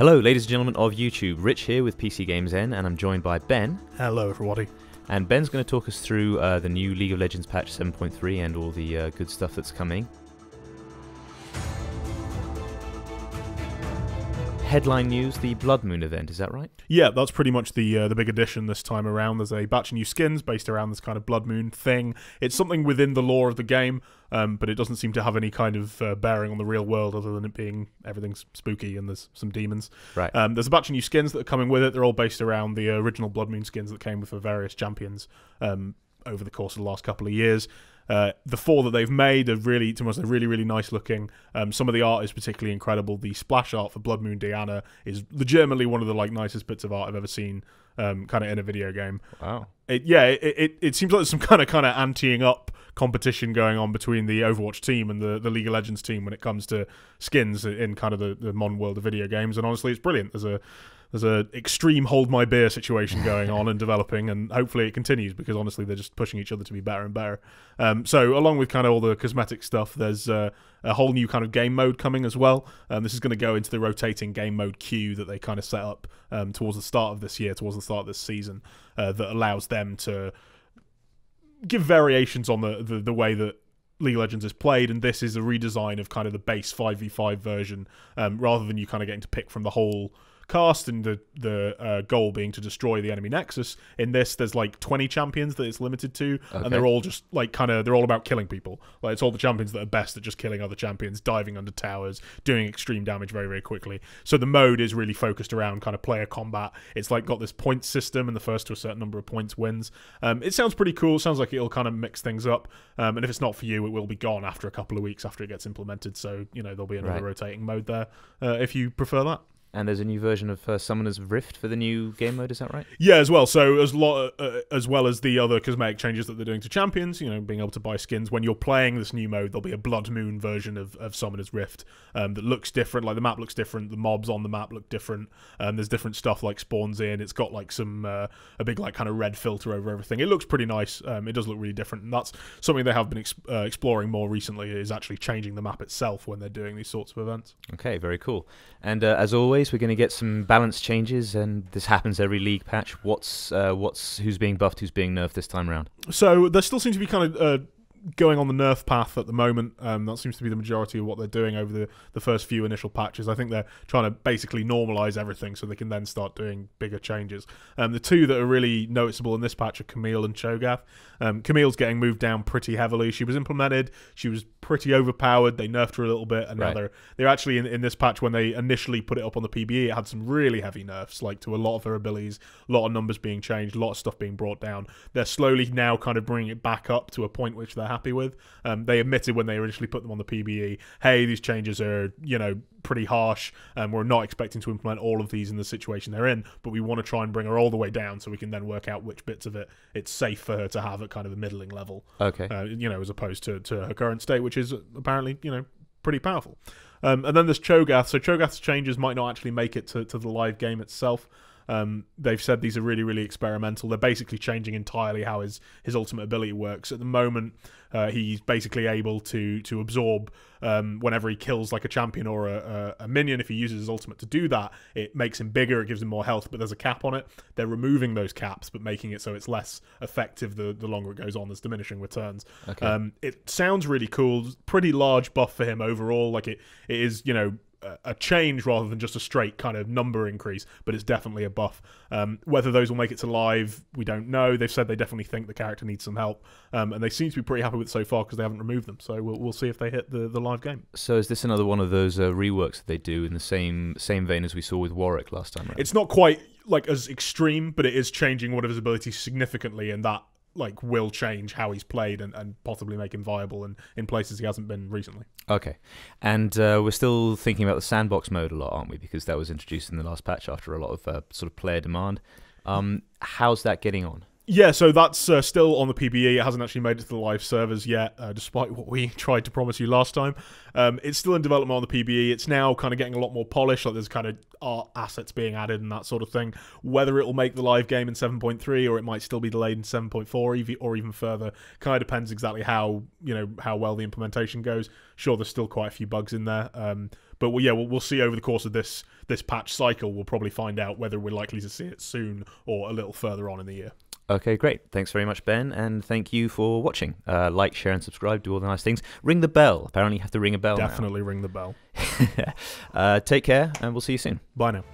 Hello, ladies and gentlemen of YouTube. Rich here with PC Games N, and I'm joined by Ben. Hello, everybody. And Ben's going to talk us through the new League of Legends patch 7.3 and all the good stuff that's coming. Headline news, the Blood Moon event, is that right? Yeah, that's pretty much the big addition this time around. There's a batch of new skins based around this kind of Blood Moon thing. It's something within the lore of the game, but it doesn't seem to have any kind of bearing on the real world other than it being everything's spooky and there's some demons. Right. There's a batch of new skins that are coming with it. They're all based around the original Blood Moon skins that came with the various champions over the course of the last couple of years. The four that they've made are really nice looking. Some of the art is particularly incredible. The splash art for Blood Moon Diana is legitimately one of the nicest bits of art I've ever seen, kind of in a video game. Wow. It seems like there's some kind of anteing up competition going on between the Overwatch team and the League of Legends team when it comes to skins in kind of the modern world of video games. And honestly, it's brilliant. There's a extreme hold my beer situation going on and developing, and hopefully it continues because honestly they're just pushing each other to be better and better. So along with kind of all the cosmetic stuff, there's a whole new kind of game mode coming as well. This is going to go into the rotating game mode queue that they kind of set up towards the start of this year, towards the start of this season, that allows them to give variations on the way that League of Legends is played, and this is a redesign of kind of the base 5v5 version, rather than you kind of getting to pick from the whole cast and the goal being to destroy the enemy nexus. In this, there's 20 champions that it's limited to, okay. And they're all just they're all about killing people. It's all the champions that are best at just killing other champions, diving under towers, doing extreme damage very, very quickly. So the mode is really focused around kind of player combat. It's got this point system, and the first to a certain number of points wins. It sounds pretty cool. It sounds like it'll kind of mix things up. And if it's not for you, it will be gone after a couple of weeks after it gets implemented. So there'll be another rotating mode there if you prefer that. And there's a new version of Summoner's Rift for the new game mode, is that right? Yeah, as well. So as well as the other cosmetic changes that they're doing to champions, being able to buy skins. When you're playing this new mode, there'll be a Blood Moon version of Summoner's Rift that looks different. The map looks different. The mobs on the map look different. There's different stuff spawns in. It's got some a big kind of red filter over everything. It looks pretty nice. It does look really different, and that's something they have been exploring more recently. Is actually changing the map itself when they're doing these sorts of events. Okay, very cool. And as always, we're going to get some balance changes, and this happens every league patch. Who's being buffed, who's being nerfed this time around? So there still seems to be kind of going on the nerf path at the moment. That seems to be the majority of what they're doing over the first few initial patches. I think they're trying to basically normalize everything so they can then start doing bigger changes. The two that are really noticeable in this patch are Camille and Toga. Camille's getting moved down pretty heavily. She was implemented. She was pretty overpowered. They nerfed her a little bit, and now they're actually in this patch, when they initially put it up on the PBE, it had some really heavy nerfs, to a lot of her abilities, a lot of numbers being changed, a lot of stuff being brought down. They're slowly now kind of bringing it back up to a point which they're happy with. They admitted when they initially put them on the PBE, hey, these changes are pretty harsh, and we're not expecting to implement all of these in the situation they're in, but we want to try and bring her all the way down so we can then work out which bits of it it's safe for her to have at kind of a middling level. Okay. As opposed to her current state, which is apparently pretty powerful. And then there's Cho'Gath. So Cho'Gath's changes might not actually make it to the live game itself. They've said these are really, really experimental. They're basically changing entirely how his ultimate ability works. At the moment, he's basically able to absorb whenever he kills a champion or a minion. If he uses his ultimate to do that, it makes him bigger, it gives him more health, but there's a cap on it. They're removing those caps, but making it so it's less effective the longer it goes on. There's diminishing returns. Okay. It sounds really cool. Pretty large buff for him overall. It is, a change rather than just a straight kind of number increase, but it's definitely a buff. Whether those will make it to live, we don't know. They've said they definitely think the character needs some help, and they seem to be pretty happy with it so far because they haven't removed them. So we'll see if they hit the live game. So is this another one of those reworks that they do in the same vein as we saw with Warwick last time around? It's not quite as extreme, but it is changing one of his abilities significantly, and that will change how he's played and possibly make him viable in places he hasn't been recently. Okay. And we're still thinking about the sandbox mode a lot, aren't we? Because that was introduced in the last patch after a lot of sort of player demand. How's that getting on? Yeah, so that's still on the PBE. It hasn't actually made it to the live servers yet, despite what we tried to promise you last time. It's still in development on the PBE. It's now kind of getting a lot more polished. Like there's kind of art assets being added and that sort of thing. Whether it will make the live game in 7.3 or it might still be delayed in 7.4 or even further, kind of depends exactly how well the implementation goes. Sure, there's still quite a few bugs in there. But we'll see over the course of this patch cycle. We'll probably find out whether we're likely to see it soon or a little further on in the year. Okay, great. Thanks very much, Ben, and thank you for watching. Like, share, and subscribe. Do all the nice things. Ring the bell. Apparently, you have to ring a bell. Definitely ring the bell. Take care, and we'll see you soon. Bye now.